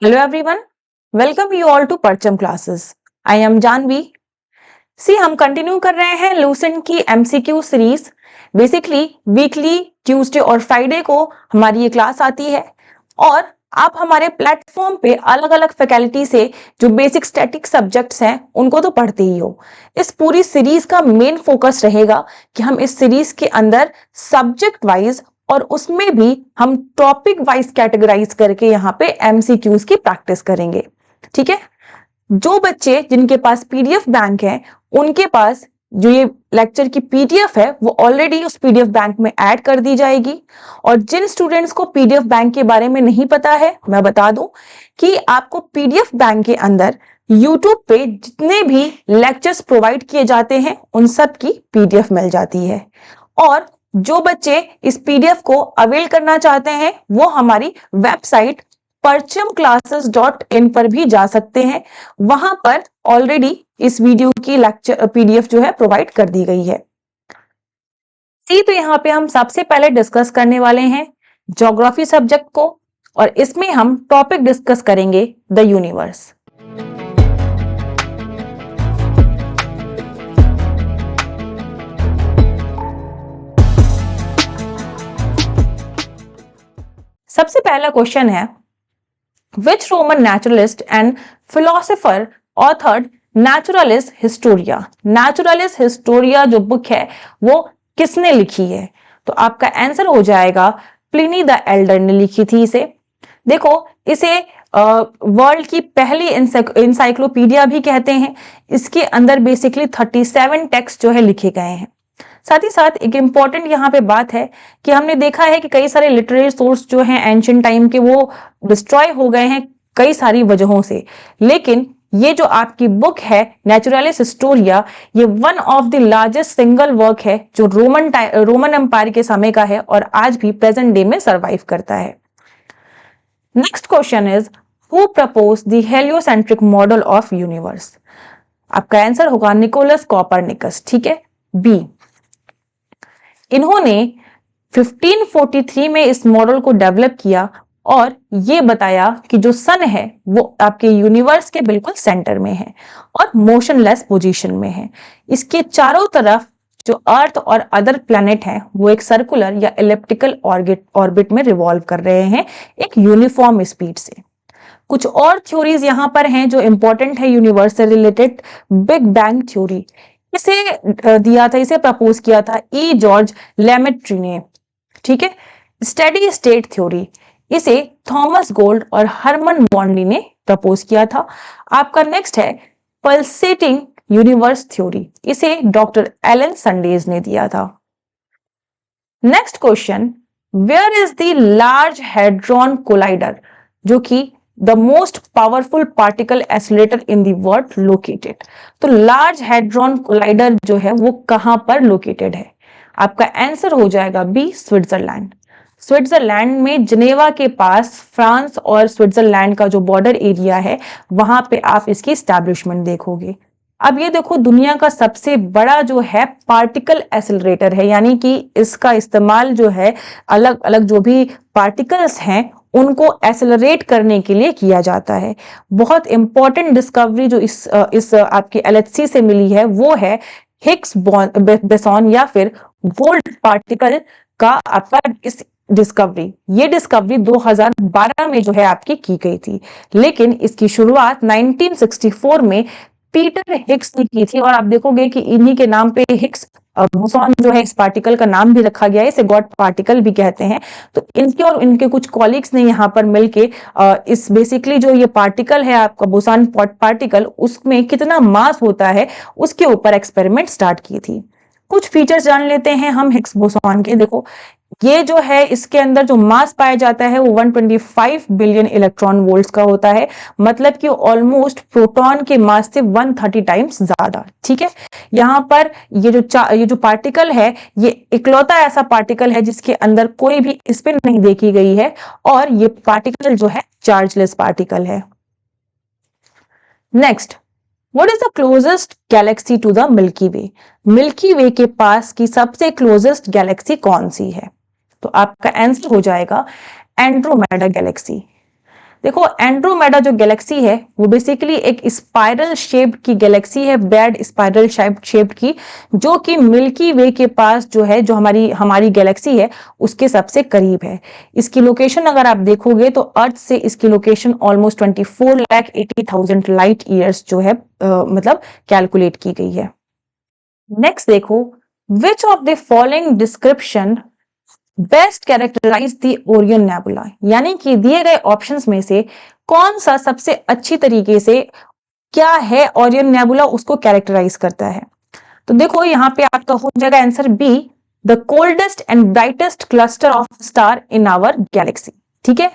Hello everyone, welcome you all to Parcham classes. I am Janvi. हम continue कर रहे हैं लूसेंट की MCQ series. Basically weekly Tuesday और फ्राइडे को हमारी ये क्लास आती है और आप हमारे प्लेटफॉर्म पे अलग अलग फैकल्टी से जो बेसिक स्टैटिक सब्जेक्ट्स हैं उनको तो पढ़ते ही हो। इस पूरी सीरीज का मेन फोकस रहेगा कि हम इस सीरीज के अंदर सब्जेक्ट वाइज और उसमें भी हम टॉपिक वाइज कैटेगराइज करके यहाँ पे एमसीक्यूज की प्रैक्टिस करेंगे। ठीक है, जो बच्चे जिनके पास पीडीएफ बैंक है उनके पास जो ये लेक्चर की पीडीएफ है वो ऑलरेडी उस पीडीएफ बैंक में ऐड कर दी जाएगी। और जिन स्टूडेंट्स को पीडीएफ बैंक के बारे में नहीं पता है, मैं बता दूं कि आपको पीडीएफ बैंक के अंदर यूट्यूब पे जितने भी लेक्चर्स प्रोवाइड किए जाते हैं उन सब की पीडीएफ मिल जाती है। और जो बच्चे इस पीडीएफ को अवेल करना चाहते हैं वो हमारी वेबसाइट parchamclasses.in पर भी जा सकते हैं। वहां पर ऑलरेडी इस वीडियो की लेक्चर पीडीएफ जो है प्रोवाइड कर दी गई है। तो यहाँ पे हम सबसे पहले डिस्कस करने वाले हैं ज्योग्राफी सब्जेक्ट को और इसमें हम टॉपिक डिस्कस करेंगे द यूनिवर्स। सबसे पहला क्वेश्चन है, Which Roman naturalist and philosopher authored Naturalis Historia? Naturalis Historia जो बुक है वो किसने लिखी है? तो आपका आंसर हो जाएगा प्लिनी द एल्डर ने लिखी थी इसे। देखो, इसे वर्ल्ड की पहली इंसाइक्लोपीडिया भी कहते हैं। इसके अंदर बेसिकली 37 टेक्स्ट जो है लिखे गए हैं। साथ ही साथ एक इंपॉर्टेंट यहाँ पे बात है कि हमने देखा है कि कई सारे लिटरेरी सोर्स जो हैं एंशिएंट टाइम के वो डिस्ट्रॉय हो गए हैं कई सारी वजहों से, लेकिन ये जो आपकी बुक है नेचुरलिस हिस्टोरिया ये one of the largest single work है जो रोमन एम्पायर के समय का है और आज भी प्रेजेंट डे में सर्वाइव करता है। Next question is who propose the heliocentric model of universe? आपका आंसर होगा निकोलस कॉपरनिकस। ठीक है, बी। इन्होंने 1543 में इस मॉडल को डेवलप किया और ये बताया कि जो सन है वो आपके यूनिवर्स के बिल्कुल सेंटर में है और मोशनलेस पोजीशन में है। इसके चारों तरफ जो अर्थ और अदर प्लैनेट हैं वो एक सर्कुलर या इलिप्टिकल ऑर्बिट में रिवॉल्व कर रहे हैं एक यूनिफॉर्म स्पीड से। कुछ और थ्योरीज यहां पर हैं जो इंपॉर्टेंट है यूनिवर्स से रिलेटेड। बिग बैंग थ्योरी इसे दिया था, इसे प्रपोज किया था ई जॉर्ज लेमेट्री ने। ठीक है, स्टेडी स्टेट थ्योरी इसे थॉमस गोल्ड और हरमन बॉन्डली ने प्रपोज किया था। आपका नेक्स्ट है पल्सेटिंग यूनिवर्स थ्योरी, इसे डॉक्टर एलन संडेज ने दिया था। Next question, where is the large hadron collider जो कि the most powerful particle accelerator in the world located? तो लार्ज हेड्रॉन कोलाइडर जो है वो कहां पर लोकेटेड है? आपका आंसर हो जाएगा बी, स्विट्जरलैंड। स्विट्जरलैंड में जिनेवा के पास फ्रांस और स्विट्जरलैंड का जो बॉर्डर एरिया है वहां पे आप इसकी एस्टैब्लिशमेंट देखोगे। अब ये देखो, दुनिया का सबसे बड़ा जो है पार्टिकल एक्सीलरेटर है, यानी कि इसका इस्तेमाल जो है अलग अलग जो भी पार्टिकल्स हैं उनको एक्सेलरेट करने के लिए किया जाता है। बहुत इंपॉर्टेंट डिस्कवरी जो इस आपके एलएचसी से मिली है वो है हिग्स बोसॉन या फिर गोल्ड पार्टिकल का आपका इस डिस्कवरी। ये डिस्कवरी 2012 में जो है आपकी की गई थी, लेकिन इसकी शुरुआत 1964 में पीटर हिग्स ने की थी। और आप देखोगे कि इन्हीं के नाम पे हिग्स बोसॉन जो है इस पार्टिकल का नाम भी रखा गया है, इसे गॉड पार्टिकल भी कहते हैं। तो इनके और इनके कुछ कॉलीग्स ने यहाँ पर मिलके इस बेसिकली जो ये पार्टिकल है आपका बोसॉन पार्टिकल उसमें कितना मास होता है उसके ऊपर एक्सपेरिमेंट स्टार्ट की थी। कुछ फीचर्स जान लेते हैं हम हिग्स बोसॉन के। देखो, ये जो है इसके अंदर जो मास पाया जाता है वो 125 बिलियन इलेक्ट्रॉन वोल्ट्स का होता है, मतलब कि ऑलमोस्ट प्रोटॉन के मास से 130 टाइम्स ज्यादा। ठीक है, यहाँ पर ये जो पार्टिकल है ये इकलौता ऐसा पार्टिकल है जिसके अंदर कोई भी स्पिन नहीं देखी गई है और ये पार्टिकल जो है चार्जलेस पार्टिकल है। Next, What is the closest galaxy to the Milky Way? Milky Way के पास की सबसे क्लोजेस्ट गैलेक्सी कौन सी है? तो आपका आंसर हो जाएगा एंड्रोमेडा गैलेक्सी। देखो एंड्रोमेडा जो गैलेक्सी है वो बेसिकली एक स्पाइरल शेप की गैलेक्सी है, बैड स्पाइरल शेप की, जो कि मिल्की वे के पास जो है, जो हमारी हमारी गैलेक्सी है उसके सबसे करीब है। इसकी लोकेशन अगर आप देखोगे तो अर्थ से इसकी लोकेशन ऑलमोस्ट 24,80,000 लाइट ईयर्स जो है मतलब कैलकुलेट की गई है। नेक्स्ट देखो, which of the following description best characterise the Orion nebula, यानी कि दिए गए ऑप्शंस में से कौन सा सबसे अच्छी तरीके से क्या है ओरियन नेबुला उसको कैरेक्टराइज करता है। तो देखो यहाँ पे आपका हो जाएगा answer B, the coldest and brightest cluster of star in our galaxy. ठीक है,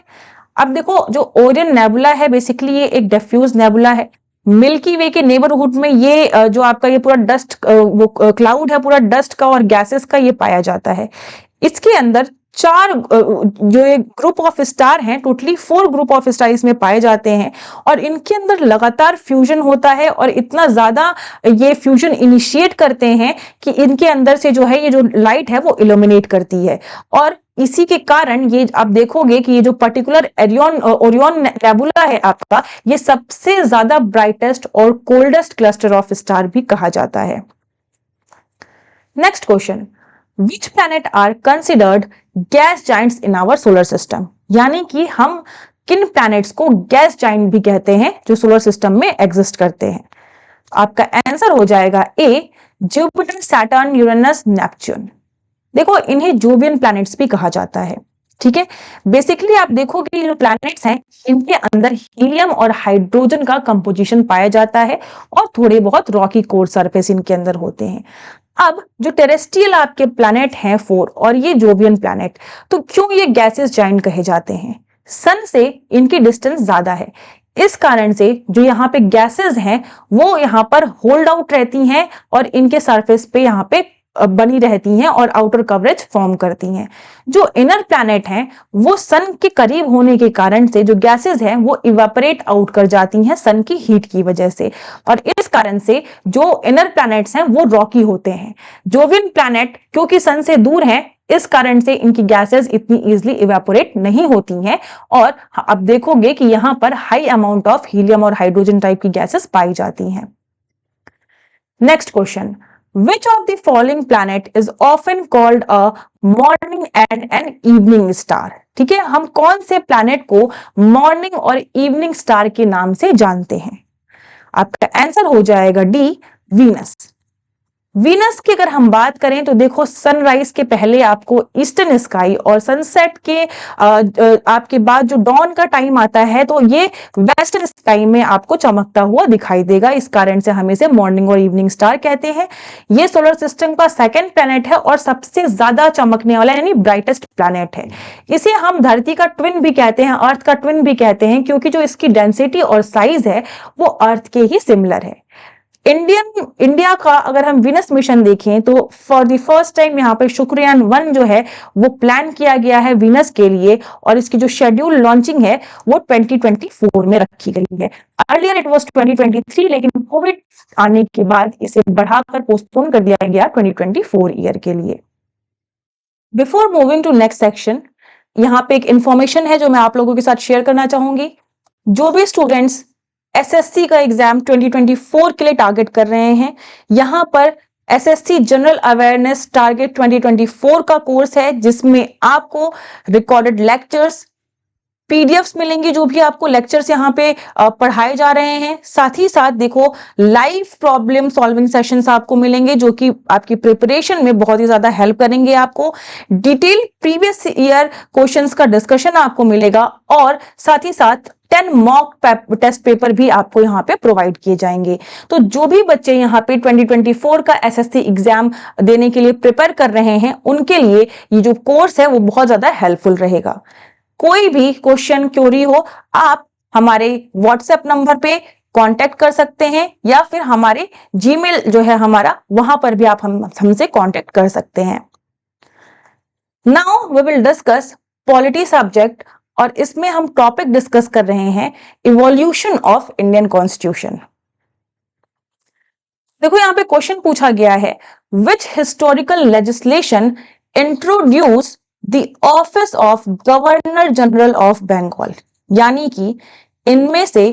अब देखो जो ओरियन नेबुला है बेसिकली ये एक डिफ्यूज नेबुला है। मिल्की वे के नेबरहुड में ये जो आपका ये पूरा डस्ट वो क्लाउड है पूरा डस्ट का और गैसेस का ये पाया जाता है। इसके अंदर चार जो एक ग्रुप ऑफ स्टार हैं, टोटली 4 ग्रुप ऑफ स्टार इसमें पाए जाते हैं और इनके अंदर लगातार फ्यूजन होता है और इतना ज्यादा ये फ्यूजन इनिशिएट करते हैं कि इनके अंदर से जो है ये जो लाइट है वो इल्यूमिनेट करती है। और इसी के कारण ये आप देखोगे कि ये जो पर्टिकुलर ओरियन नेबुला है आपका, ये सबसे ज्यादा ब्राइटेस्ट और कोल्डेस्ट क्लस्टर ऑफ स्टार भी कहा जाता है। Next question, Which planet are considered gas giants in our solar system? यानी कि हम किन प्लैनेट्स को गैस जाइंट भी कहते हैं जो सोलर सिस्टम में एग्जिस्ट करते हैं। आपका आंसर हो जाएगा ए, जुपिटर, सैटर्न, यूरेनस, नेपच्यून। देखो इन्हें जोवियन प्लैनेट्स भी कहा जाता है। ठीक है, बेसिकली आप देखोगे ये जो प्लैनेट्स हैं इनके अंदर हीलियम और हाइड्रोजन का कंपोजिशन पाया जाता है और थोड़े बहुत रॉकी कोर सरफेस इनके अंदर होते हैं। अब जो टेरेस्ट्रियल आपके प्लैनेट हैं 4 और ये जोवियन प्लैनेट, तो क्यों ये गैसेस जाइंट कहे जाते हैं? सन से इनकी डिस्टेंस ज्यादा है, इस कारण से जो यहाँ पे गैसेस हैं वो यहाँ पर होल्ड आउट रहती हैं और इनके सरफेस पे यहाँ पे बनी रहती हैं और आउटर कवरेज फॉर्म करती हैं। जो इनर प्लैनेट हैं वो सन के करीब होने के कारण से जो गैसेस हैं वो इवेपोरेट आउट कर जाती हैं सन की हीट की वजह से, और इस कारण से जो इनर प्लैनेट्स हैं वो रॉकी होते हैं। जोवियन प्लैनेट क्योंकि सन से दूर हैं इस कारण से इनकी गैसेस इतनी इजीली इवेपोरेट नहीं होती हैं और अब देखोगे कि यहां पर हाई अमाउंट ऑफ हीलियम और हाइड्रोजन टाइप की गैसेस पाई जाती हैं। Next question, Which of the following planet is often called a morning and an evening star? ठीक है, हम कौन से प्लैनेट को मॉर्निंग और इवनिंग स्टार के नाम से जानते हैं? आपका आंसर हो जाएगा डी, वीनस। वीनस की अगर हम बात करें तो देखो सनराइज के पहले आपको ईस्टर्न स्काई और सनसेट के आपके बाद जो डॉन का टाइम आता है तो ये वेस्टर्न स्काई में आपको चमकता हुआ दिखाई देगा, इस कारण से हम इसे मॉर्निंग और इवनिंग स्टार कहते हैं। ये सोलर सिस्टम का सेकंड प्लैनेट है और सबसे ज्यादा चमकने वाला यानी ब्राइटेस्ट प्लैनेट है। इसे हम धरती का ट्विन भी कहते हैं, अर्थ का ट्विन भी कहते हैं, क्योंकि जो इसकी डेंसिटी और साइज है वो अर्थ के ही सिमिलर है। इंडिया का अगर हम वीनस मिशन देखें तो फॉर द फर्स्ट टाइम यहाँ पे शुक्रयान 1 जो है वो प्लान किया गया है वीनस के लिए और इसकी जो शेड्यूल लॉन्चिंग है वो 2024 में रखी गई है। अर्लियर इट वाज 2023, लेकिन कोविड आने के बाद इसे बढ़ाकर पोस्टपोन कर दिया गया 2024 ईयर के लिए। Before moving to next section, यहाँ पे एक इंफॉर्मेशन है जो मैं आप लोगों के साथ शेयर करना चाहूंगी। जो भी स्टूडेंट्स एसएससी का एग्जाम 2024 के लिए टारगेट कर रहे हैं, यहां पर एसएससी जनरल अवेयरनेस टारगेट 2024 का कोर्स है जिसमें आपको रिकॉर्डेड लेक्चर्स, पीडीएफ्स मिलेंगे जो भी आपको लेक्चर्स यहाँ पे पढ़ाए जा रहे हैं। साथ ही साथ देखो लाइव प्रॉब्लम सॉल्विंग सेशंस आपको मिलेंगे जो कि आपकी प्रिपरेशन में बहुत ही ज्यादा हेल्प करेंगे। आपको डिटेल प्रीवियस ईयर क्वेश्चंस का डिस्कशन आपको मिलेगा और साथ ही साथ 10 मॉक टेस्ट पेपर भी आपको यहाँ पे प्रोवाइड किए जाएंगे। तो जो भी बच्चे यहाँ पे 2024 का एसएससी एग्जाम देने के लिए प्रिपेयर कर रहे हैं उनके लिए ये जो कोर्स है वो बहुत ज्यादा हेल्पफुल रहेगा। कोई भी क्वेश्चन क्वेरी हो आप हमारे व्हाट्सएप नंबर पे कांटेक्ट कर सकते हैं या फिर हमारे जीमेल जो है हमारा वहां पर भी आप हमसे कांटेक्ट कर सकते हैं। Now we will discuss polity subject और इसमें हम टॉपिक डिस्कस कर रहे हैं इवोल्यूशन ऑफ इंडियन कॉन्स्टिट्यूशन। देखो यहाँ पे क्वेश्चन पूछा गया है, which historical legislation introduce the office of governor general of Bengal. यानी कि इनमें से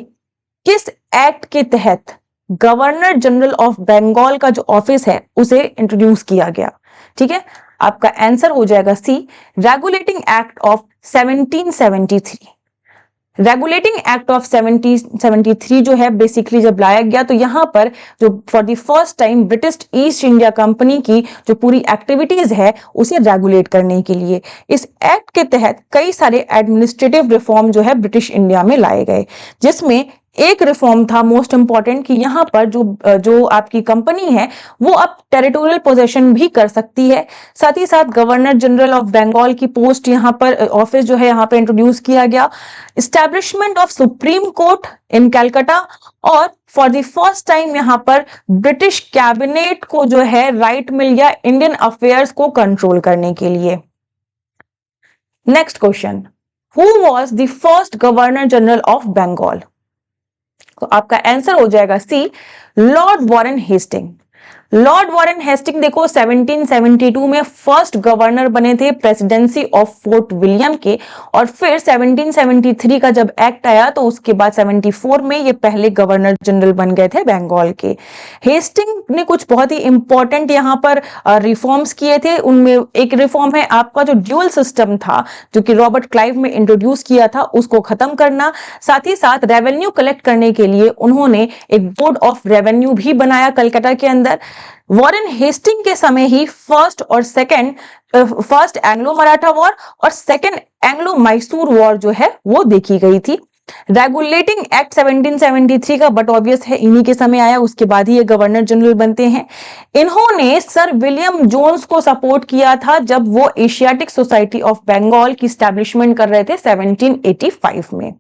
किस एक्ट के तहत गवर्नर जनरल ऑफ बंगाल का जो ऑफिस है उसे इंट्रोड्यूस किया गया? ठीक है, आपका आंसर हो जाएगा C, Regulating Act of 1773। Regulating Act of 1773 जो है बेसिकली जब लाया गया तो यहां पर जो for the first time British east India company की जो पूरी एक्टिविटीज है उसे रेगुलेट करने के लिए इस एक्ट के तहत कई सारे एडमिनिस्ट्रेटिव रिफॉर्म जो है ब्रिटिश इंडिया में लाए गए, जिसमें एक रिफॉर्म था मोस्ट इंपॉर्टेंट कि यहां पर जो आपकी कंपनी है वो अब टेरिटोरियल पोजेशन भी कर सकती है। साथ ही साथ गवर्नर जनरल ऑफ बंगाल की पोस्ट यहां पर ऑफिस जो है यहां पर इंट्रोड्यूस किया गया। इस्टेब्लिशमेंट ऑफ सुप्रीम कोर्ट इन कैलकाटा, और फॉर द फर्स्ट टाइम यहां पर ब्रिटिश कैबिनेट को जो है राइट मिल गया इंडियन अफेयर्स को कंट्रोल करने के लिए। Next question, who was the first governor general of Bengal? तो आपका आंसर हो जाएगा C, Lord Warren Hasting. Lord Warren Hasting देखो 1772 में फर्स्ट गवर्नर बने थे प्रेसिडेंसी ऑफ फोर्ट विलियम के, और फिर 1773 का जब एक्ट आया तो उसके बाद 74 में ये पहले गवर्नर जनरल बन गए थे बंगाल के। हेस्टिंग ने कुछ बहुत ही इंपॉर्टेंट यहाँ पर रिफॉर्म्स किए थे। उनमें एक रिफॉर्म है आपका जो ड्यूअल सिस्टम था जो कि रॉबर्ट क्लाइव में इंट्रोड्यूस किया था, उसको खत्म करना। साथ ही साथ रेवेन्यू कलेक्ट करने के लिए उन्होंने एक बोर्ड ऑफ रेवेन्यू भी बनाया कलकत्ता के अंदर। वॉरेन हेस्टिंग के समय ही फर्स्ट एंग्लो मराठा वॉर और सेकेंड एंग्लो मैसूर वॉर जो है वो देखी गई थी। रेगुलेटिंग एक्ट 1773 का बट ऑब्वियस है इन्हीं के समय आया, उसके बाद ही ये गवर्नर जनरल बनते हैं। इन्होंने सर विलियम जोन्स को सपोर्ट किया था जब वो एशियाटिक सोसाइटी ऑफ बंगाल की स्टैब्लिशमेंट कर रहे थे 1785 में।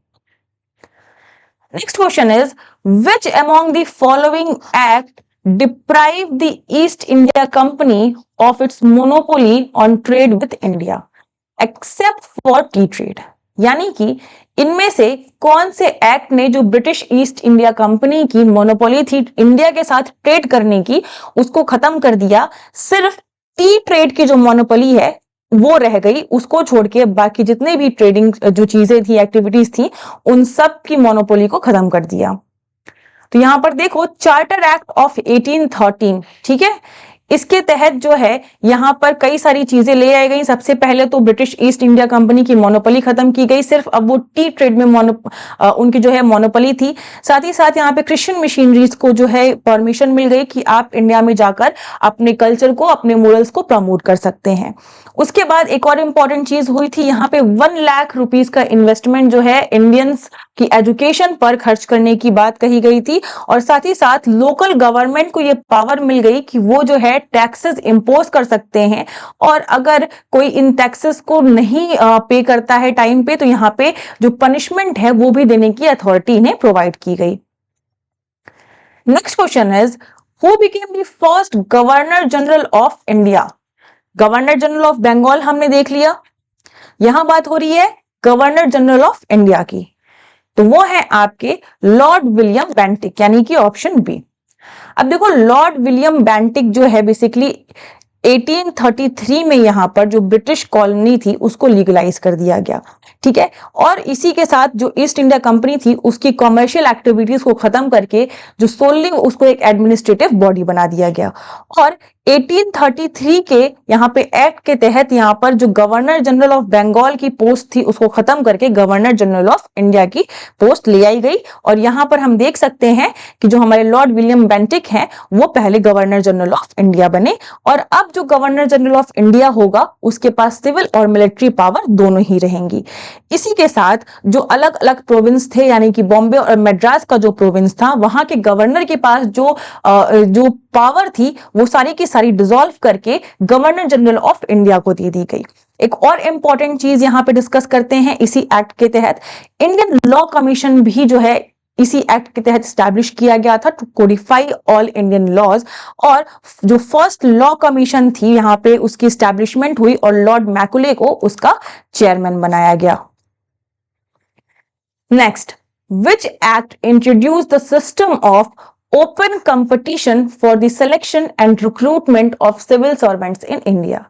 Next question is, which among the following act deprive the East India Company of its monopoly on trade with India except for tea trade? यानी कि इनमें से कौन से एक्ट ने जो ब्रिटिश ईस्ट इंडिया कंपनी की मोनोपोली थी इंडिया के साथ ट्रेड करने की उसको खत्म कर दिया, सिर्फ टी ट्रेड की जो मोनोपोली है वो रह गई, उसको छोड़ के बाकी जितने भी ट्रेडिंग जो चीजें थी एक्टिविटीज थी उन सब की मोनोपोली को खत्म कर दिया। तो यहां पर देखो चार्टर एक्ट ऑफ 1813, ठीक है, इसके तहत जो है यहां पर कई सारी चीजें ले आई गई। सबसे पहले तो ब्रिटिश ईस्ट इंडिया कंपनी की मोनोपोली खत्म की गई, सिर्फ अब वो टी ट्रेड में उनकी जो है मोनोपोली थी। साथ ही साथ यहाँ पे क्रिश्चियन मिशनरीज को जो है परमिशन मिल गई कि आप इंडिया में जाकर अपने कल्चर को अपने मोरल्स को प्रमोट कर सकते हैं। उसके बाद एक और इंपॉर्टेंट चीज हुई थी, यहाँ पे 1 लाख रुपीस का इन्वेस्टमेंट जो है इंडियंस की एजुकेशन पर खर्च करने की बात कही गई थी, और साथ ही साथ लोकल गवर्नमेंट को ये पावर मिल गई कि वो जो है टैक्सेस इंपोज कर सकते हैं, और अगर कोई इन टैक्सेस को नहीं पे करता है टाइम पे तो यहाँ पे जो पनिशमेंट है वो भी देने की अथॉरिटी इन्हें प्रोवाइड की गई। Next question is, who became the first governor general of India? Governor general of Bengal हमने देख लिया, यहां बात हो रही है गवर्नर जनरल ऑफ इंडिया की, तो वो है आपके लॉर्ड विलियम बेंटिक, यानी कि ऑप्शन बी। अब देखो लॉर्ड विलियम बेंटिक जो है बेसिकली 1833 में यहां पर जो ब्रिटिश कॉलोनी थी उसको लीगलाइज कर दिया गया, ठीक है, और इसी के साथ जो ईस्ट इंडिया कंपनी थी उसकी कॉमर्शियल एक्टिविटीज को खत्म करके जो सोलली उसको एक एडमिनिस्ट्रेटिव बॉडी बना दिया गया। और 1833 के यहाँ पे एक्ट के तहत यहाँ पर जो गवर्नर जनरल ऑफ बंगाल की पोस्ट थी उसको खत्म करके गवर्नर जनरल ऑफ इंडिया की पोस्ट ले आई गई, और यहाँ पर हम देख सकते हैं कि जो हमारे लॉर्ड विलियम बेंटिक हैं वो पहले गवर्नर जनरल ऑफ इंडिया बने, और अब जो गवर्नर जनरल ऑफ इंडिया होगा उसके पास सिविल और मिलिट्री पावर दोनों ही रहेंगी। इसी के साथ जो अलग अलग प्रोविंस थे यानी कि बॉम्बे और मद्रास का जो प्रोविंस था वहां के गवर्नर के पास जो पावर थी वो सारी की सारी डिसॉल्व करके गवर्नर जनरल ऑफ इंडिया को दे दी गई। एक और इंपॉर्टेंट चीज यहां पे डिस्कस करते हैं, इसी एक्ट के तहत इंडियन लॉ कमीशन भी जो है इसी एक्ट के तहत स्टैब्लिश किया गया था to codify all Indian laws, और जो फर्स्ट लॉ कमीशन थी यहां पे उसकी स्टैब्लिशमेंट हुई और लॉर्ड मैकुले को उसका चेयरमैन बनाया गया। Next, which act introduce the system of open competition for the selection and recruitment of civil servants in India?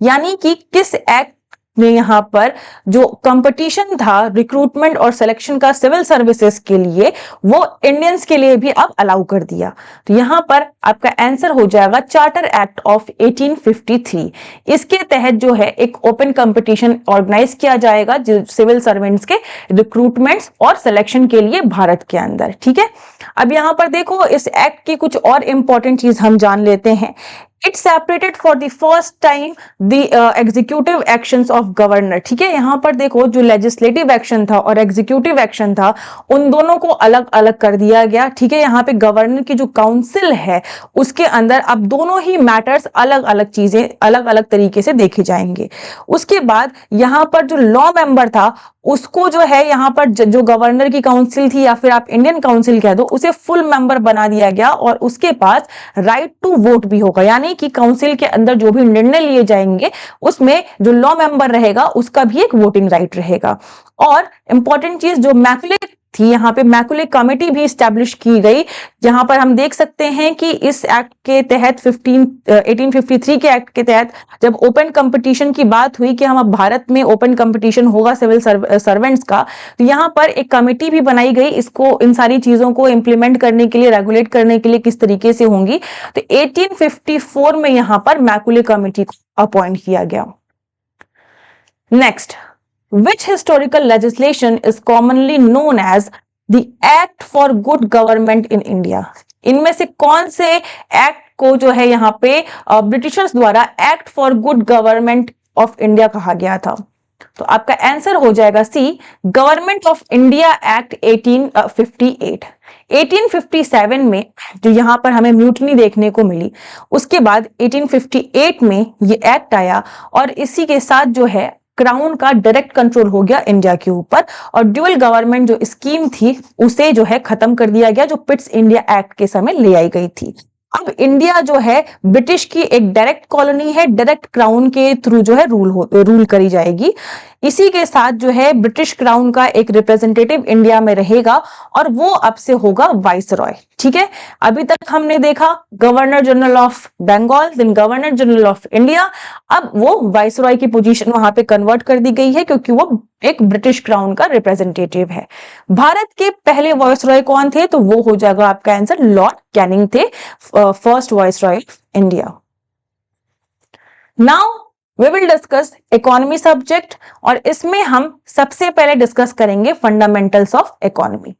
यानी कि किस एक्ट ने यहाँ पर जो कंपटीशन था रिक्रूटमेंट और सिलेक्शन का सिविल सर्विसेज के लिए, वो इंडियंस के लिए भी अब अलाउ कर दिया। तो यहाँ पर आपका आंसर हो जाएगा चार्टर एक्ट ऑफ 1853। इसके तहत जो है एक ओपन कंपटीशन ऑर्गेनाइज किया जाएगा सिविल सर्वेंट्स के रिक्रूटमेंट्स और सिलेक्शन के लिए भारत के अंदर। ठीक है, अब यहाँ पर देखो इस एक्ट की कुछ और इंपॉर्टेंट चीज हम जान लेते हैं। It separated for the first time the executive actions of governor। ठीक है, यहाँ पर देखो जो लेजिस्लेटिव एक्शन था और एग्जीक्यूटिव एक्शन था उन दोनों को अलग अलग कर दिया गया। ठीक है, यहाँ पे गवर्नर की जो काउंसिल है उसके अंदर अब दोनों ही मैटर्स अलग अलग चीजें अलग अलग तरीके से देखे जाएंगे। उसके बाद यहाँ पर जो लॉ मेंबर था उसको जो है यहाँ पर जो गवर्नर की काउंसिल थी या फिर आप इंडियन काउंसिल कह दो, उसे फुल मेंबर बना दिया गया और उसके पास राइट टू वोट भी होगा, यानी कि काउंसिल के अंदर जो भी निर्णय लिए जाएंगे उसमें जो लॉ मेंबर रहेगा उसका भी एक वोटिंग राइट रहेगा। और इंपॉर्टेंट चीज जो मैकुले थी, यहाँ पे मैकुले कमेटी भी स्टैब्लिश की गई, जहां पर हम देख सकते हैं कि इस एक्ट के तहत 1853 के एक्ट के तहत जब ओपन कंपटीशन की बात हुई कि हम अब भारत में ओपन कंपटीशन होगा सिविल सर्वेंट्स का, तो यहाँ पर एक कमेटी भी बनाई गई इसको इन सारी चीजों को इंप्लीमेंट करने के लिए, रेगुलेट करने के लिए किस तरीके से होंगी। तो 1854 में यहाँ पर मैकुले कमेटी को अपॉइंट किया गया। Next, which historical legislation is commonly known as the Act for Good Government in India? इनमें से कौन से एक्ट को जो है यहाँ पे ब्रिटिशर्स द्वारा act for good government of India कहा गया था? तो आपका आंसर हो जाएगा सी, गवर्नमेंट ऑफ इंडिया एक्ट 1858। 1857 में जो यहाँ पर हमें म्यूटनी देखने को मिली, उसके बाद 1858 में ये एक्ट आया और इसी के साथ जो है क्राउन का डायरेक्ट कंट्रोल हो गया इंडिया के ऊपर और ड्यूअल गवर्नमेंट जो स्कीम थी उसे जो है खत्म कर दिया गया, जो पिट्स इंडिया एक्ट के समय ले आई गई थी। अब इंडिया जो है ब्रिटिश की एक डायरेक्ट कॉलोनी है, डायरेक्ट क्राउन के थ्रू जो है रूल करी जाएगी। इसी के साथ जो है ब्रिटिश क्राउन का एक रिप्रेजेंटेटिव इंडिया में रहेगा और वो अब से होगा वाइसरॉय। ठीक है, अभी तक हमने देखा governor general of Bengal, then governor general of India, अब वो वाइसरॉय की पोजीशन वहां पे कन्वर्ट कर दी गई है क्योंकि वो एक ब्रिटिश क्राउन का रिप्रेजेंटेटिव है। भारत के पहले वाइसरॉय कौन थे? तो वो हो जाएगा आपका आंसर लॉर्ड कैनिंग थे, first viceroy of India. Now we will discuss economy subject और इसमें हम सबसे पहले डिस्कस करेंगे fundamentals of economy.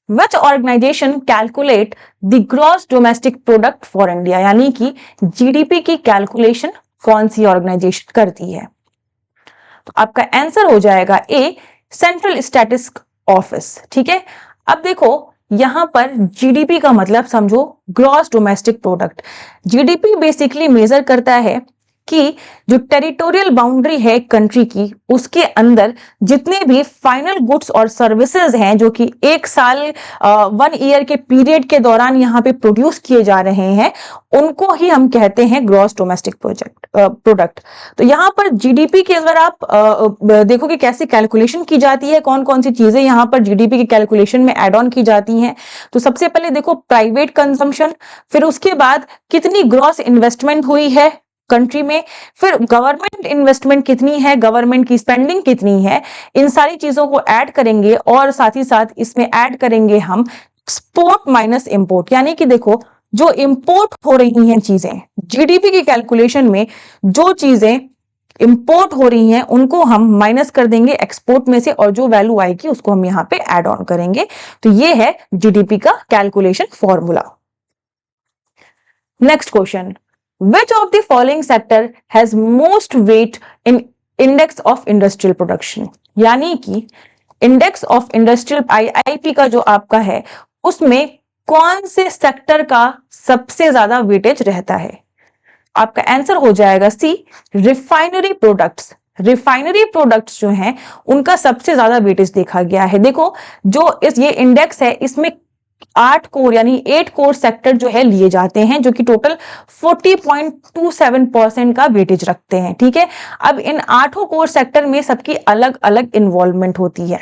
Which organization calculate the gross domestic product for India? यानी कि जीडीपी की कैलकुलेशन कौन सी ऑर्गेनाइजेशन करती है? तो आपका आंसर हो जाएगा ए, सेंट्रल स्टैटिस्टिक्स ऑफिस। ठीक है, अब देखो यहां पर जीडीपी का मतलब समझो gross domestic product. GDP basically measure करता है कि जो टेरिटोरियल बाउंड्री है कंट्री की उसके अंदर जितने भी फाइनल गुड्स और सर्विसेज हैं जो कि एक साल 1 ईयर के पीरियड के दौरान यहाँ पे प्रोड्यूस किए जा रहे हैं उनको ही हम कहते हैं ग्रॉस डोमेस्टिक प्रोडक्ट। तो यहाँ पर जीडीपी की अगर आप देखो कि कैसे कैलकुलेशन की जाती है, कौन कौन सी चीजें यहाँ पर जीडीपी की कैलकुलेशन में एड ऑन की जाती हैं, तो सबसे पहले देखो प्राइवेट कंजम्पशन, फिर उसके बाद कितनी ग्रॉस इन्वेस्टमेंट हुई है कंट्री में, फिर गवर्नमेंट इन्वेस्टमेंट कितनी है, गवर्नमेंट की स्पेंडिंग कितनी है, इन सारी चीजों को ऐड करेंगे और साथ ही साथ इसमें ऐड करेंगे हम एक्सपोर्ट माइनस इंपोर्ट। यानी कि देखो जो इंपोर्ट हो रही हैं चीजें जीडीपी की कैलकुलेशन में, जो चीजें इंपोर्ट हो रही हैं उनको हम माइनस कर देंगे एक्सपोर्ट में से और जो वैल्यू आएगी उसको हम यहाँ पे ऐड ऑन करेंगे। तो ये है जीडीपी का calculation formula. Next question, Which of the following sector has most weight in index of industrial production? यानी कि इंडेक्स ऑफ इंडस्ट्रियल आईआईपी का जो आपका है उसमें कौन से सेक्टर का सबसे ज्यादा वेटेज रहता है? आपका आंसर हो जाएगा सी, रिफाइनरी प्रोडक्ट्स। रिफाइनरी प्रोडक्ट्स जो हैं उनका सबसे ज्यादा वेटेज देखा गया है। देखो जो ये इंडेक्स है इसमें 8 कोर यानी 8 कोर सेक्टर जो है लिए जाते हैं जो कि टोटल 40.27% का वेटेज रखते हैं। ठीक है, अब इन 8 कोर सेक्टर में सबकी अलग अलग इन्वॉल्वमेंट होती है।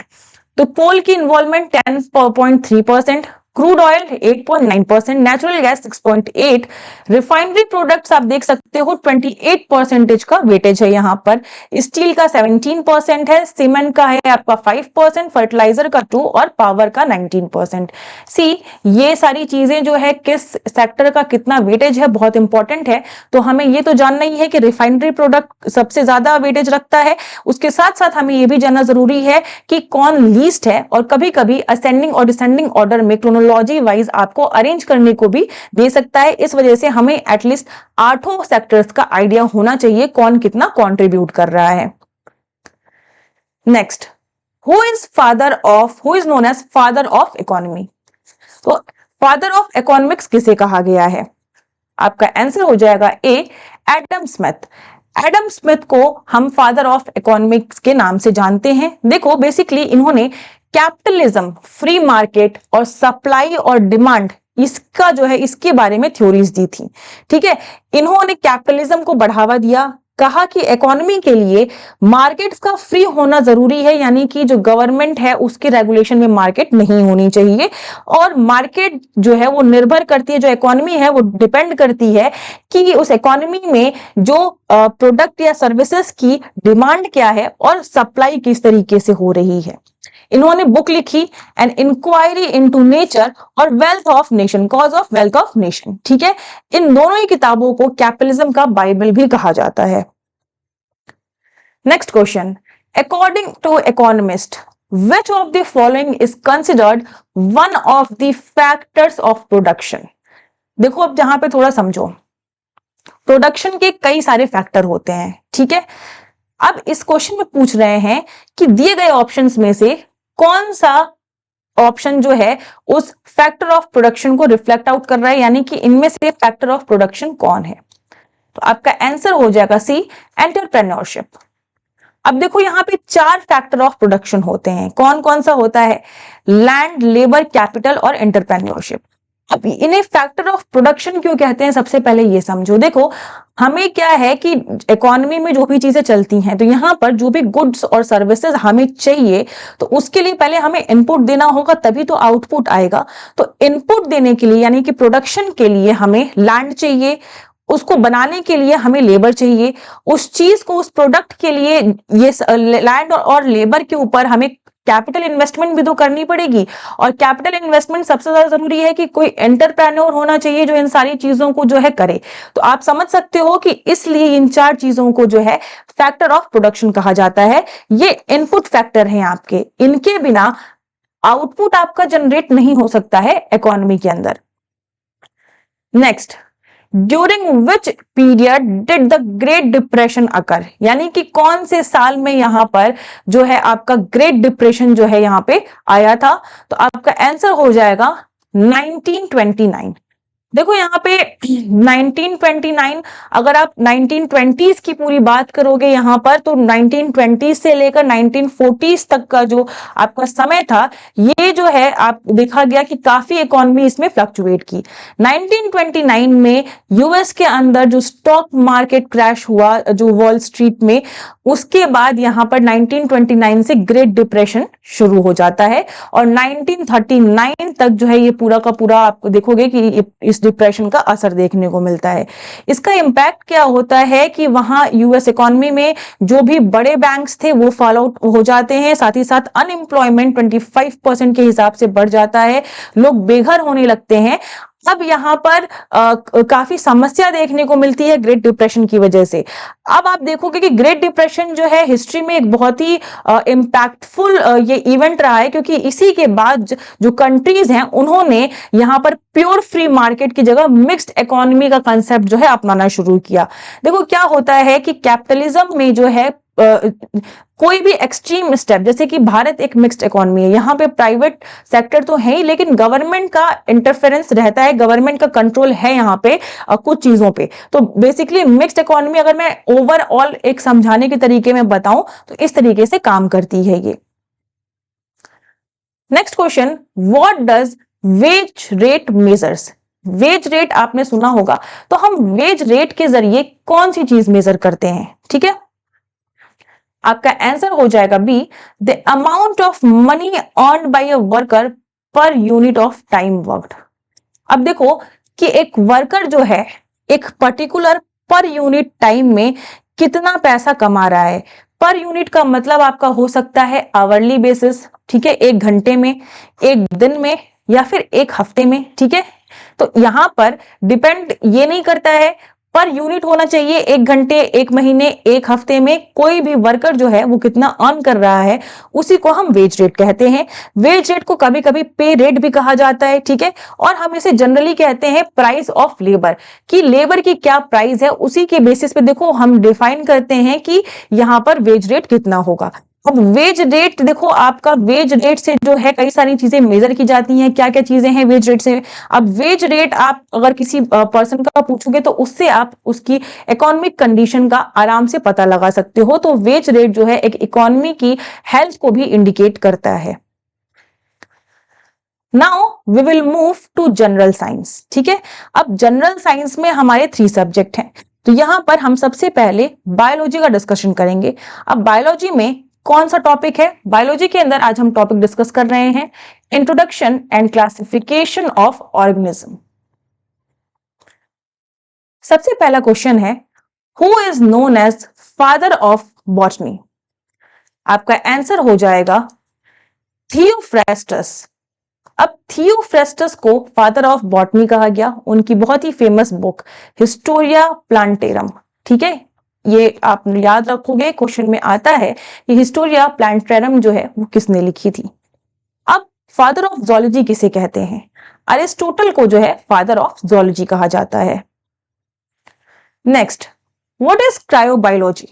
तो कोल की involvement 10.3%, crude oil 8.9%, natural gas 6.8, refinery products आप देख सकते हो 28% का वेटेज है यहाँ पर, स्टील का 17% है, सीमेंट का है आपका 5%, फर्टिलाइजर का 2 और पावर का 19%। सी, ये सारी चीजें जो है किस सेक्टर का कितना वेटेज है बहुत इंपॉर्टेंट है। तो हमें ये तो जानना ही है कि रिफाइनरी प्रोडक्ट सबसे ज्यादा वेटेज रखता है, उसके साथ साथ हमें ये भी जानना जरूरी है कि कौन लीस्ट है, और कभी कभी असेंडिंग और डिसेंडिंग ऑर्डर में क्रोनोलॉजी वाइज आपको अरेंज करने को भी दे सकता है। इस वजह से हमें एटलीस्ट 8 सेक्टर्स का आइडिया होना चाहिए कौन कितना कंट्रीब्यूट कर रहा है। Next, who is known as father of economy? तो फादर ऑफ इकोनॉमिक्स किसे कहा गया है? आपका आंसर हो जाएगा A, Adam Smith. Adam Smith को हम फादर ऑफ इकोनॉमिक्स के नाम से जानते हैं। देखो बेसिकली इन्होंने कैपिटलिज्म, फ्री मार्केट और सप्लाई और डिमांड, इसका जो है इसके बारे में थ्योरीज दी थी। ठीक है, इन्होंने कैपिटलिज्म को बढ़ावा दिया, कहा कि इकोनॉमी के लिए मार्केट्स का फ्री होना जरूरी है, यानी कि जो गवर्नमेंट है उसके रेगुलेशन में मार्केट नहीं होनी चाहिए, और मार्केट जो है वो निर्भर करती है, जो इकोनॉमी है वो डिपेंड करती है कि उस इकोनॉमी में जो प्रोडक्ट या सर्विसेज की डिमांड क्या है और सप्लाई किस तरीके से हो रही है। इन्होंने बुक लिखी एन इंक्वायरी इनटू नेचर और wealth of nation, cause of wealth of nation. ठीक है, इन दोनों ही किताबों को कैपिटलिज्म का बाइबल भी कहा जाता है। Next question, according to economist which of the following is considered one of the factors of production? देखो अब जहां पे थोड़ा समझो, प्रोडक्शन के कई सारे फैक्टर होते हैं। ठीक है, अब इस क्वेश्चन में पूछ रहे हैं कि दिए गए ऑप्शंस में से कौन सा ऑप्शन जो है उस फैक्टर ऑफ प्रोडक्शन को रिफ्लेक्ट आउट कर रहा है, यानी कि इनमें से फैक्टर ऑफ प्रोडक्शन कौन है। तो आपका आंसर हो जाएगा सी, एंटरप्रेन्योरशिप। अब देखो यहाँ पे 4 फैक्टर ऑफ प्रोडक्शन होते हैं, कौन कौन सा होता है? लैंड, लेबर, कैपिटल और एंटरप्रेन्योरशिप। अब इन्हें फैक्टर ऑफ प्रोडक्शन क्यों कहते हैं, सबसे पहले ये समझो। देखो हमें क्या है कि इकोनॉमी में जो भी चीजें चलती हैं, तो यहाँ पर जो भी गुड्स और सर्विसेज हमें चाहिए, तो उसके लिए पहले हमें इनपुट देना होगा, तभी तो आउटपुट आएगा। तो इनपुट देने के लिए यानी कि प्रोडक्शन के लिए हमें लैंड चाहिए, उसको बनाने के लिए हमें लेबर चाहिए, उस चीज को, उस प्रोडक्ट के लिए ये लैंड और लेबर के ऊपर हमें कैपिटल इन्वेस्टमेंट भी तो करनी पड़ेगी, और कैपिटल इन्वेस्टमेंट सबसे ज्यादा जरूरी है कि कोई एंटरप्रेन्योर होना चाहिए जो इन सारी चीजों को जो है करे। तो आप समझ सकते हो कि इसलिए इन 4 चीजों को जो है फैक्टर ऑफ प्रोडक्शन कहा जाता है। ये इनपुट फैक्टर हैं आपके, इनके बिना आउटपुट आपका जनरेट नहीं हो सकता है इकोनॉमी के अंदर। Next, during which period did the Great Depression occur? यानी कि कौन से साल में यहां पर जो है आपका ग्रेट डिप्रेशन जो है यहां पे आया था? तो आपका आंसर हो जाएगा 1929। देखो यहाँ पे 1929, अगर आप 1920s की पूरी बात करोगे यहाँ पर, तो 1920s से लेकर 1940s तक का जो आपका समय था, ये जो है आप देखा गया कि काफी इकोनॉमी इसमें फ्लक्चुएट की। 1929 में यूएस के अंदर जो स्टॉक मार्केट क्रैश हुआ जो वॉल स्ट्रीट में, उसके बाद यहाँ पर 1929 से ग्रेट डिप्रेशन शुरू हो जाता है, और 1939 तक जो है ये पूरा का पूरा आप देखोगे कि इस डिप्रेशन का असर देखने को मिलता है। इसका इंपैक्ट क्या होता है कि वहां यूएस इकोनॉमी में जो भी बड़े बैंक्स थे वो फॉल आउट हो जाते हैं, साथ ही साथ अनएम्प्लॉयमेंट 25% के हिसाब से बढ़ जाता है, लोग बेघर होने लगते हैं। अब यहाँ पर काफी समस्या देखने को मिलती है ग्रेट डिप्रेशन की वजह से। अब आप देखोगे कि ग्रेट डिप्रेशन जो है हिस्ट्री में एक बहुत ही इम्पैक्टफुल ये इवेंट रहा है, क्योंकि इसी के बाद जो कंट्रीज हैं उन्होंने यहाँ पर प्योर फ्री मार्केट की जगह मिक्स्ड इकोनॉमी का कंसेप्ट जो है अपनाना शुरू किया। देखो क्या होता है कि कैपिटलिज्म में जो है कोई भी एक्सट्रीम स्टेप, जैसे कि भारत एक मिक्स्ड इकोनॉमी है, यहाँ पे प्राइवेट सेक्टर तो है ही, लेकिन गवर्नमेंट का इंटरफेरेंस रहता है, गवर्नमेंट का कंट्रोल है यहाँ पे कुछ चीजों पे। तो बेसिकली मिक्स्ड इकोनॉमी अगर मैं ओवरऑल एक समझाने के तरीके में बताऊं तो इस तरीके से काम करती है ये। Next question, what does wage rate measures? Wage rate आपने सुना होगा, तो हम वेज रेट के जरिए कौन सी चीज मेजर करते हैं? ठीक है, आपका आंसर हो जाएगा B, the amount of money earn by a worker per unit of time worked. अब देखो कि एक वर्कर जो है एक पर्टिकुलर पर यूनिट टाइम में कितना पैसा कमा रहा है। पर यूनिट का मतलब आपका हो सकता है आवरली बेसिस, ठीक है, एक घंटे में, एक दिन में, या फिर एक हफ्ते में, ठीक है। तो यहां पर डिपेंड ये नहीं करता है, पर यूनिट होना चाहिए एक घंटे, एक महीने, एक हफ्ते में कोई भी वर्कर जो है वो कितना अर्न कर रहा है, उसी को हम वेज रेट कहते हैं। वेज रेट को कभी कभी पे रेट भी कहा जाता है, ठीक है। और हम इसे जनरली कहते हैं प्राइस ऑफ लेबर, कि लेबर की क्या प्राइस है उसी के बेसिस पे देखो हम डिफाइन करते हैं कि यहां पर वेज रेट कितना होगा। अब वेज रेट देखो, आपका वेज रेट से जो है कई सारी चीजें मेजर की जाती हैं। क्या क्या चीजें हैं वेज रेट से? अब वेज रेट आप अगर किसी पर्सन का पूछोगे तो उससे आप उसकी इकोनॉमिक कंडीशन का आराम से पता लगा सकते हो। तो वेज रेट जो है एक इकोनॉमी की हेल्थ को भी इंडिकेट करता है। Now we will move to general science, ठीक है। अब जनरल साइंस में हमारे 3 सब्जेक्ट हैं। तो यहां पर हम सबसे पहले बायोलॉजी का डिस्कशन करेंगे। अब बायोलॉजी में कौन सा टॉपिक है? बायोलॉजी के अंदर आज हम टॉपिक डिस्कस कर रहे हैं introduction and classification of organism. सबसे पहला क्वेश्चन है, who is known as father of botany? आपका आंसर हो जाएगा थियोफ्रास्टस। अब थियोफ्रास्टस को फादर ऑफ बॉटनी कहा गया, उनकी बहुत ही फेमस बुक हिस्टोरिया प्लांटेरम, ठीक है। ये आप याद रखोगे, क्वेश्चन में आता है कि हिस्टोरिया प्लांटेरम जो है वो किसने लिखी थी। अब फादर ऑफ जूलॉजी किसे कहते हैं? अरिस्टोटल को जो है फादर ऑफ जूलॉजी कहा जाता है। Next, what is cryobiology?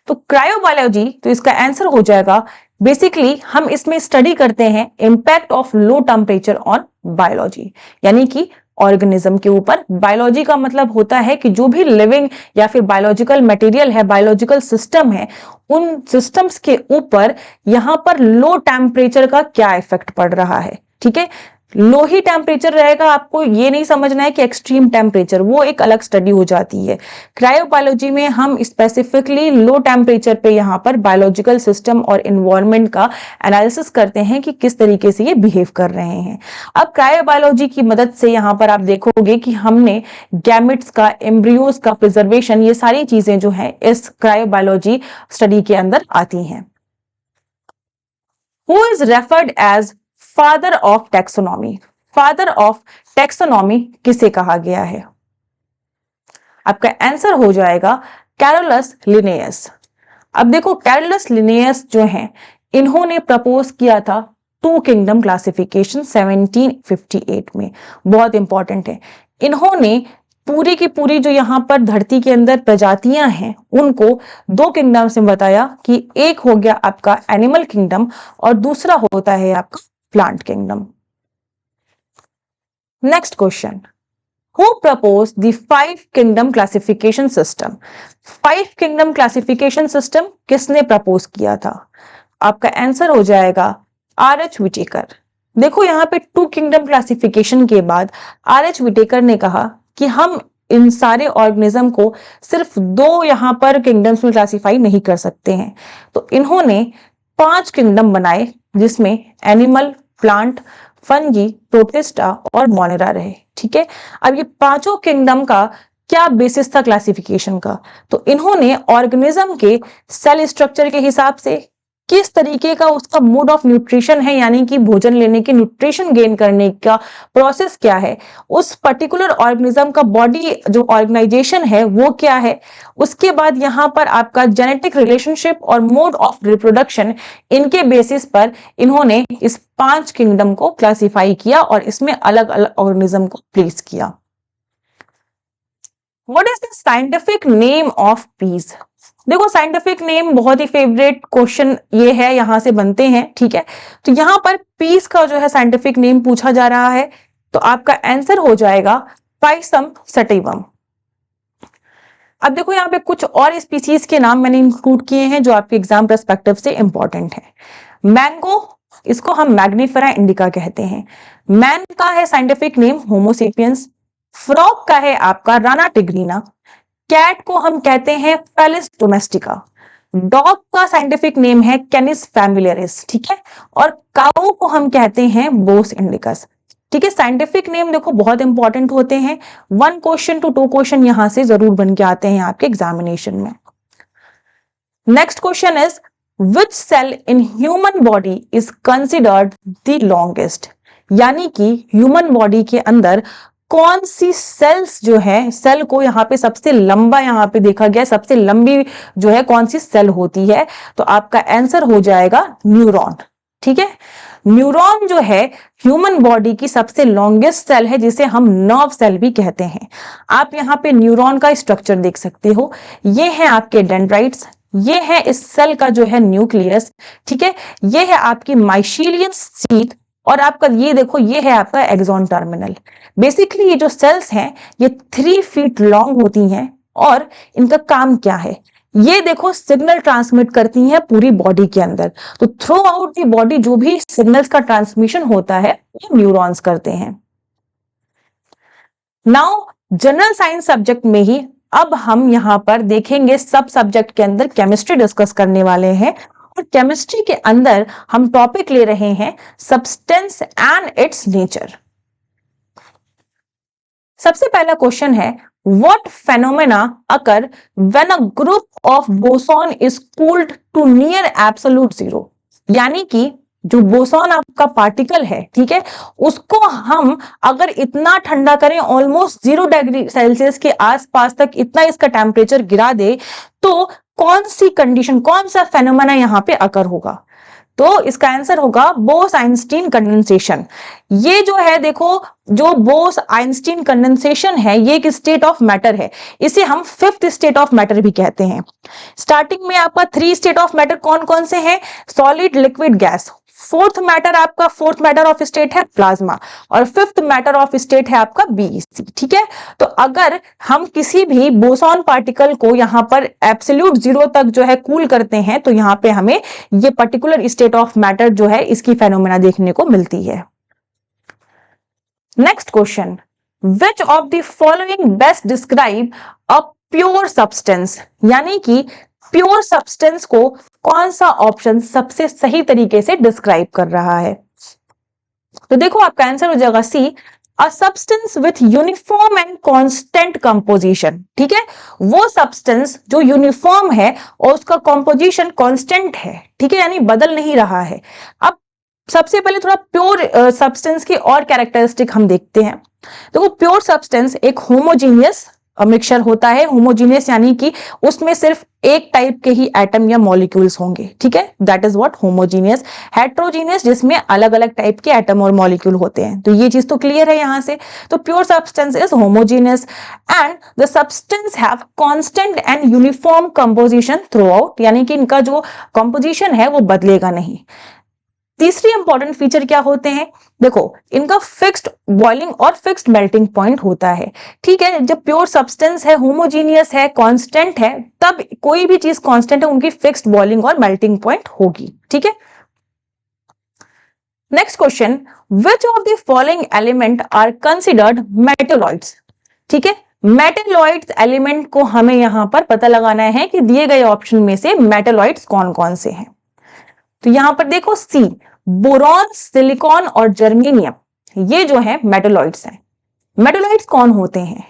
तो क्रायोबायोलॉजी, तो इसका आंसर हो जाएगा बेसिकली हम इसमें स्टडी करते हैं impact of low temperature on biology, यानी कि ऑर्गेनिज्म के ऊपर। बायोलॉजी का मतलब होता है कि जो भी लिविंग या फिर बायोलॉजिकल मटेरियल है, बायोलॉजिकल सिस्टम है, उन सिस्टम्स के ऊपर यहां पर लो टेम्परेचर का क्या इफेक्ट पड़ रहा है, ठीक है। लो ही टेम्परेचर रहेगा, आपको ये नहीं समझना है कि एक्सट्रीम टेम्परेचर, वो एक अलग स्टडी हो जाती है। क्रायोबायोलॉजी में हम स्पेसिफिकली लो टेम्परेचर पे यहाँ पर बायोलॉजिकल सिस्टम और इन्वायरमेंट का एनालिसिस करते हैं कि किस तरीके से ये बिहेव कर रहे हैं। अब क्रायोबायोलॉजी की मदद से यहाँ पर आप देखोगे कि हमने गैमेट्स का, एम्ब्रियोज का प्रिजर्वेशन, ये सारी चीजें जो है इस क्रायोबायोलॉजी स्टडी के अंदर आती हैं। Who is referred as father of taxonomy? Father of taxonomy किसे कहा गया है? आपका आंसर हो जाएगा कैरोलस लिनेयस। अब देखो कैरोलस लिनेयस जो हैं, इन्होंने प्रपोज किया था 2 किंगडम क्लासिफिकेशन 1758 में। बहुत इंपॉर्टेंट है। इन्होंने पूरी की पूरी जो यहां पर धरती के अंदर प्रजातियां हैं उनको 2 किंगडम्स में बताया कि एक हो गया आपका एनिमल किंगडम और दूसरा होता है आपका plant kingdom. Next question, Who proposed the 5 kingdom classification system? 5 kingdom classification system किसने प्रपोज किया था? आपका आंसर हो जाएगा आर.एच. विटेकर। देखो यहाँ पे 2 किंगडम क्लासिफिकेशन के बाद आर.एच. विटेकर ने कहा कि हम इन सारे ऑर्गेनिज्म को सिर्फ 2 यहाँ पर किंगडम्स में क्लासिफाई नहीं कर सकते हैं। तो इन्होंने 5 किंगडम बनाए, जिसमें एनिमल, प्लांट, फंगी, प्रोटिस्टा और मोनेरा रहे, ठीक है। अब ये पांचों किंगडम का क्या बेसिस था क्लासिफिकेशन का? तो इन्होंने ऑर्गेनिज्म के सेल स्ट्रक्चर के हिसाब से, किस तरीके का उसका मोड ऑफ न्यूट्रिशन है, यानी कि भोजन लेने के, न्यूट्रिशन गेन करने का प्रोसेस क्या है, उस पर्टिकुलर ऑर्गेनिज्म का बॉडी जो ऑर्गेनाइजेशन है वो क्या है, उसके बाद यहाँ पर आपका जेनेटिक रिलेशनशिप और मोड ऑफ रिप्रोडक्शन, इनके बेसिस पर इन्होंने इस 5 किंगडम को क्लासिफाई किया और इसमें अलग अलग ऑर्गेनिज्म को प्लेस किया। What is the scientific name of peace? देखो साइंटिफिक नेम बहुत ही फेवरेट क्वेश्चन ये है, यहां से बनते हैं, ठीक है। तो यहां पर पीस का जो है साइंटिफिक नेम पूछा जा रहा है, तो आपका आंसर हो जाएगा पाइसम सटिवम। अब देखो यहाँ पे कुछ और स्पीसीज के नाम मैंने इंक्लूड किए हैं जो आपके एग्जाम पर्सपेक्टिव से इंपॉर्टेंट है। मैंगो, इसको हम मैग्निफेरा इंडिका कहते हैं। मैन का है साइंटिफिक नेम होमोसेपियंस। फ्रॉग का है आपका राना टिग्रीना। कैट को हम कहते हैं फेलिस डोमेस्टिका। डॉग का साइंटिफिक नेम है कैनिस फैमिलियरिस, ठीक है, और काऊ को हम कहते हैं बोस इंडिकस, ठीक है। साइंटिफिक नेम देखो बहुत इंपॉर्टेंट होते हैं, 1 क्वेश्चन टू 2 क्वेश्चन यहां से जरूर बन के आते हैं आपके एग्जामिनेशन में। Next question is which cell in human body is considered the longest, यानी कि ह्यूमन बॉडी के अंदर कौन सी सेल्स जो है, सेल को यहाँ पे सबसे लंबा यहाँ पे देखा गया, सबसे लंबी जो है कौन सी सेल होती है, तो आपका आंसर हो जाएगा न्यूरॉन, ठीक है। न्यूरॉन जो है ह्यूमन बॉडी की सबसे लॉन्गेस्ट सेल है, जिसे हम नर्व सेल भी कहते हैं। आप यहाँ पे न्यूरॉन का स्ट्रक्चर देख सकते हो, ये है आपके डेंड्राइट्स, ये है इस सेल का जो है न्यूक्लियस, ठीक है, ये है आपकी माइशीलियन शीथ, और आपका ये देखो ये है आपका एक्सॉन टर्मिनल। बेसिकली ये जो सेल्स हैं ये 3 फीट लॉन्ग होती हैं, और इनका काम क्या है, ये देखो सिग्नल ट्रांसमिट करती हैं पूरी बॉडी के अंदर। तो थ्रू आउट दी बॉडी जो भी सिग्नल्स का ट्रांसमिशन होता है वो न्यूरॉन्स करते हैं। नाउ जनरल साइंस सब्जेक्ट में ही अब हम यहां पर देखेंगे, सब सब्जेक्ट के अंदर केमिस्ट्री डिस्कस करने वाले हैं, और केमिस्ट्री के अंदर हम टॉपिक ले रहे हैं सब्सटेंस एंड इट्स नेचर। सबसे पहला क्वेश्चन है what phenomena occur when a group of boson is cooled to near absolute zero, यानी कि जो बोसॉन आपका पार्टिकल है, ठीक है, उसको हम अगर इतना ठंडा करें ऑलमोस्ट 0 डिग्री सेल्सियस के आसपास तक, इतना इसका टेम्परेचर गिरा दे, तो कौन सी कंडीशन, कौन सा फेनोमेना यहां पे अकर होगा, तो इसका आंसर होगा बोस आइंस्टीन कंडेंसेशन। ये जो है देखो, जो बोस आइंस्टीन कंडेंसेशन है ये एक स्टेट ऑफ मैटर है, इसे हम 5th स्टेट ऑफ मैटर भी कहते हैं। स्टार्टिंग में आपका 3 स्टेट ऑफ मैटर कौन कौन से हैं, solid, liquid, gas. 4th matter आपका, 4th मैटर ऑफ स्टेट है प्लाज्मा, और 5th मैटर ऑफ स्टेट है आपका बीईसी, ठीक है। तो अगर हम किसी भी बोसॉन पार्टिकल को यहां पर एब्सोल्यूट 0 तक जो है कूल करते हैं, तो यहां पे हमें ये पर्टिकुलर स्टेट ऑफ मैटर जो है इसकी फेनोमेना देखने को मिलती है। Next question, which of the following best describe a pure substance, यानी कि प्योर सब्सटेंस को कौन सा ऑप्शन सबसे सही तरीके से डिस्क्राइब कर रहा है, तो देखो आपका आंसर हो जाएगा C, a substance with uniform and constant composition, ठीक है, वो सब्सटेंस जो यूनिफॉर्म है और उसका कंपोजिशन कांस्टेंट है, ठीक है, यानी बदल नहीं रहा है। अब सबसे पहले थोड़ा प्योर सब्सटेंस की और कैरेक्टरिस्टिक हम देखते हैं। देखो प्योर सब्सटेंस एक होमोजीनियस मिक्सचर होता है, होमोजीनियस यानी कि उसमें सिर्फ एक टाइप के ही एटम या मॉलिक्यूल्स होंगे, ठीक है, that is what homogeneous. Heterogeneous जिसमें अलग अलग टाइप के एटम और मॉलिक्यूल होते हैं, तो ये चीज तो क्लियर है यहां से। तो pure substance is homogeneous and the substance have constant and uniform composition through out, यानी कि इनका जो कंपोजिशन है वो बदलेगा नहीं। तीसरी इंपॉर्टेंट फीचर क्या होते हैं, देखो इनका फिक्स्ड बॉइलिंग और फिक्स्ड मेल्टिंग पॉइंट होता है, ठीक है। जब प्योर सब्सटेंस है, होमोजीनियस है, कांस्टेंट है, तब कोई भी चीज कांस्टेंट है उनकी फिक्स्ड बॉइलिंग और मेल्टिंग पॉइंट होगी, ठीक है। Next question, which of the following element are considered metalloids, ठीक है। मेटेलॉइड्स एलिमेंट को हमें यहां पर पता लगाना है कि दिए गए ऑप्शन में से मेटेलॉइड्स कौन कौन से हैं, तो यहां पर देखो सी, बोरॉन, सिलिकॉन और जर्मेनियम, ये जो है मेटेलॉइड्स हैं। मेटेलॉइड्स कौन होते हैं,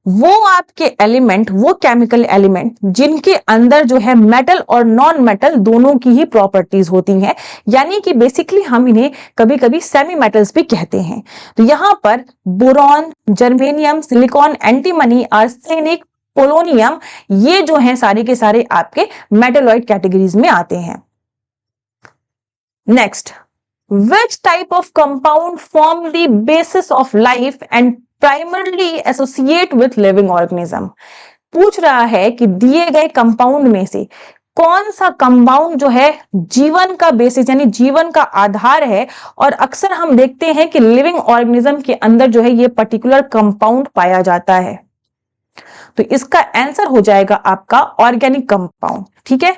वो आपके एलिमेंट, वो केमिकल एलिमेंट जिनके अंदर जो है मेटल और नॉन मेटल दोनों की ही प्रॉपर्टीज होती हैं, यानी कि बेसिकली हम इन्हें कभी कभी सेमी मेटल्स भी कहते हैं। तो यहां पर boron, germanium, silicon, antimony, arsenic, polonium, ये जो है सारे के सारे आपके मेटेलॉइड कैटेगरीज में आते हैं। Next, which type of compound form the basis of life and primarily associate with living organism? पूछ रहा है कि दिए गए कंपाउंड में से कौन सा कंपाउंड जो है जीवन का बेसिस यानी जीवन का आधार है, और अक्सर हम देखते हैं कि लिविंग ऑर्गेनिज्म के अंदर जो है ये पर्टिकुलर कंपाउंड पाया जाता है। तो इसका आंसर हो जाएगा आपका ऑर्गेनिक कंपाउंड, ठीक है।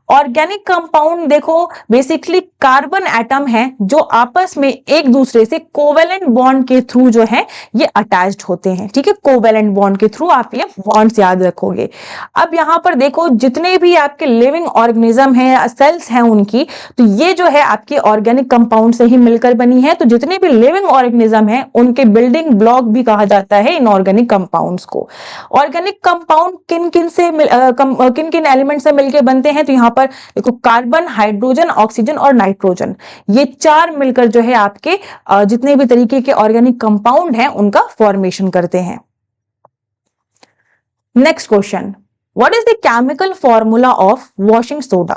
ऑर्गेनिक कंपाउंड देखो बेसिकली कार्बन एटम है जो आपस में एक दूसरे से कोवेलेंट बॉन्ड के थ्रू जो है ये अटैच्ड होते हैं, ठीक है, कोवेलेंट बॉन्ड के थ्रू आप ये बॉन्ड्स याद रखोगे। अब यहां पर देखो जितने भी आपके लिविंग ऑर्गेनिज्म है, सेल्स हैं उनकी, तो ये जो है आपके ऑर्गेनिक कंपाउंड से ही मिलकर बनी है। तो जितने भी लिविंग ऑर्गेनिज्म है उनके बिल्डिंग ब्लॉक भी कहा जाता है इनऑर्गेनिक कंपाउंड्स को। ऑर्गेनिक कंपाउंड किन किन एलिमेंट से मिलकर बनते हैं, तो यहां पर देखो कार्बन, हाइड्रोजन, ऑक्सीजन और नाइट्रोजन, ये चार मिलकर जो है आपके जितने भी तरीके के ऑर्गेनिक कंपाउंड हैं उनका फॉर्मेशन करते हैं। Next question, what is the chemical formula of washing soda?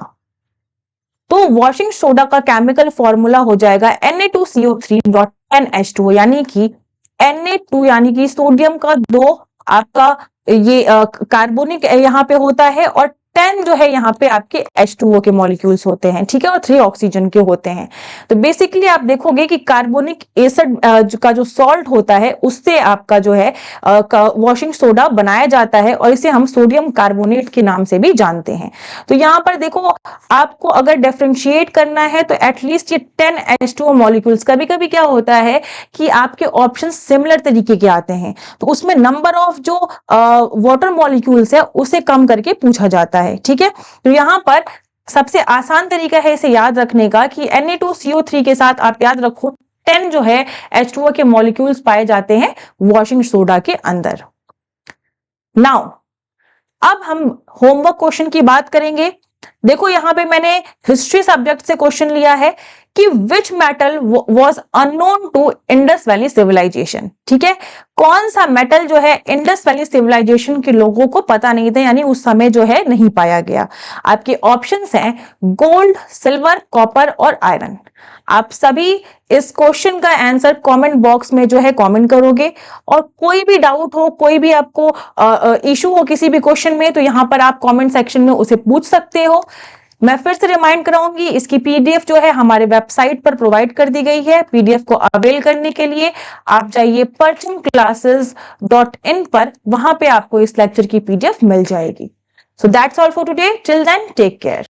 तो वॉशिंग सोडा का केमिकल फॉर्मूला हो जाएगा Na2CO3.10H2, यानी कि Na2 यानी कि सोडियम का 2 आपका ये कार्बोनिक यहां पे होता है और 10 जो है यहाँ पे आपके H2O के मॉलिक्यूल्स होते हैं, ठीक है, और 3 ऑक्सीजन के होते हैं। तो बेसिकली आप देखोगे कि कार्बोनिक एसिड का जो सॉल्ट होता है उससे आपका जो है वॉशिंग सोडा बनाया जाता है और इसे हम सोडियम कार्बोनेट के नाम से भी जानते हैं। तो यहाँ पर देखो आपको अगर डिफरेंशिएट करना है तो एटलीस्ट ये 10 H2O मॉलिक्यूल्स, कभी कभी क्या होता है कि आपके ऑप्शन सिमिलर तरीके के आते हैं तो उसमें नंबर ऑफ जो वाटर मॉलिक्यूल्स है उसे कम करके पूछा जाता है, ठीक है। तो यहां पर सबसे आसान तरीका है इसे याद रखने का कि Na2CO3 के साथ आप याद रखो 10 जो है H2O के मॉलिक्यूल्स पाए जाते हैं वॉशिंग सोडा के अंदर। नाउ अब हम होमवर्क क्वेश्चन की बात करेंगे। देखो यहां पे मैंने हिस्ट्री सब्जेक्ट से क्वेश्चन लिया है कि which metal was unknown to Indus valley civilization, ठीक है, कौन सा मेटल जो है इंडस वैली सिविलाइजेशन के लोगों को पता नहीं था, यानी उस समय जो है नहीं पाया गया। आपके ऑप्शंस हैं गोल्ड, सिल्वर, कॉपर और आयरन। आप सभी इस क्वेश्चन का आंसर कमेंट बॉक्स में जो है कमेंट करोगे और कोई भी डाउट हो, कोई भी आपको इशू हो किसी भी क्वेश्चन में, तो यहां पर आप कमेंट सेक्शन में उसे पूछ सकते हो। मैं फिर से रिमाइंड कराऊंगी, इसकी पीडीएफ जो है हमारे वेबसाइट पर प्रोवाइड कर दी गई है। पीडीएफ को अवेल करने के लिए आप जाइए perchimclasses.in पर, वहां पे आपको इस लेक्चर की पीडीएफ मिल जाएगी। So that's all for today, till then take care.